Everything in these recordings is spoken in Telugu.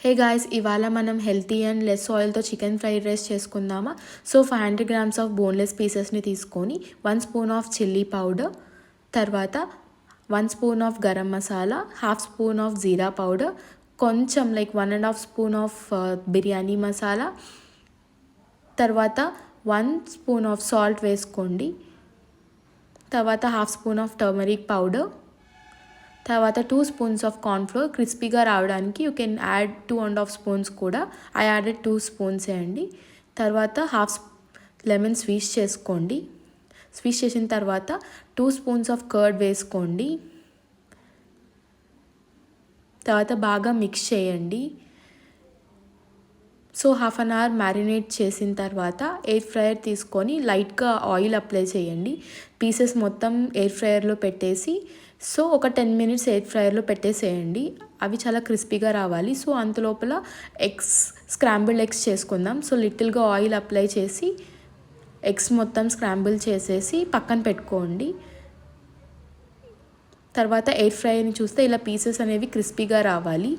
హే గాయ్స్, ఇవాళ మనం హెల్తీ అండ్ లెస్ ఆయిల్తో చికెన్ ఫ్రైడ్ రైస్ చేసుకుందామా. సో 500 గ్రామ్స్ ఆఫ్ బోన్లెస్ పీసెస్ని తీసుకొని 1 స్పూన్ ఆఫ్ చిల్లీ పౌడర్, తర్వాత 1 spoon of garam masala, half spoon of jeera powder, కొంచెం like 1.5 spoon of biryani masala, తర్వాత 1 స్పూన్ ఆఫ్ సాల్ట్ వేసుకోండి. తర్వాత half spoon of turmeric powder, తర్వాత 2 స్పూన్స్ ఆఫ్ కార్న్ఫ్లోర్. క్రిస్పీగా రావడానికి యూ కెన్ యాడ్ 2.5 స్పూన్స్ కూడా. ఐ యాడెడ్ 2 స్పూన్సే అండి. తర్వాత హాఫ్ లెమన్ స్వీష్ చేసుకోండి. స్వీష్ చేసిన తర్వాత 2 స్పూన్స్ ఆఫ్ కర్డ్ వేసుకోండి. తర్వాత బాగా మిక్స్ చేయండి. So half an hour marinate చేసిన తర్వాత ఎయిర్ ఫ్రైయర్ తీసుకొని లైట్గా ఆయిల్ అప్లై చేయండి. పీసెస్ మొత్తం ఎయిర్ ఫ్రైయర్లో పెట్టేసి సో ఒక 10 మినిట్స్ ఎయిర్ ఫ్రైయర్లో పెట్టేసేయండి. అవి చాలా క్రిస్పీగా రావాలి. సో అంతలోపల స్క్రాంబుల్డ్ ఎగ్స్ చేసుకుందాం. సో లిటిల్గా ఆయిల్ అప్లై చేసి ఎగ్స్ మొత్తం స్క్రాంబుల్ చేసేసి పక్కన పెట్టుకోండి. తర్వాత ఎయిర్ ఫ్రైయర్ని చూస్తే ఇలా పీసెస్ అనేవి క్రిస్పీగా రావాలి.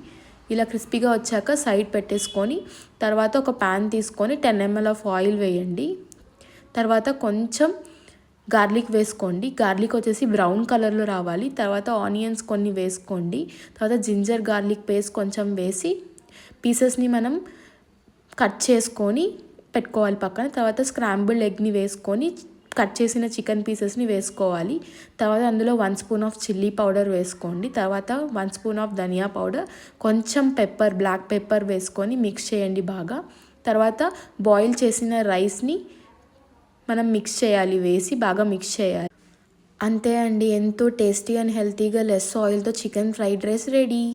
ఇలా క్రిస్పీగా వచ్చాక సైడ్ పెట్టేసుకొని తర్వాత ఒక ప్యాన్ తీసుకొని 10 ml ఆఫ్ ఆయిల్ వేయండి. తర్వాత కొంచెం గార్లిక్ వేసుకోండి. గార్లిక్ వచ్చేసి బ్రౌన్ కలర్లో రావాలి. తర్వాత ఆనియన్స్ కొన్ని వేసుకోండి. తర్వాత జింజర్ గార్లిక్ పేస్ట్ కొంచెం వేసి పీసెస్ని మనం కట్ చేసుకొని పెట్టుకోవాలి పక్కన. తర్వాత స్క్రాంబుల్డ్ ఎగ్ని వేసుకొని కట్ చేసిన చికెన్ పీసెస్ని వేసుకోవాలి. తర్వాత అందులో 1 స్పూన్ ఆఫ్ చిల్లీ పౌడర్ వేసుకోండి. తర్వాత 1 స్పూన్ ఆఫ్ ధనియా పౌడర్, కొంచెం పెప్పర్, బ్లాక్ పెప్పర్ వేసుకొని మిక్స్ చేయండి బాగా. తర్వాత బాయిల్ చేసిన రైస్ని మనం మిక్స్ చేయాలి, వేసి బాగా మిక్స్ చేయాలి. అంతే అండి, ఎంతో టేస్టీ అండ్ హెల్తీగా లెస్ ఆయిల్తో చికెన్ ఫ్రైడ్ రైస్ రెడీ.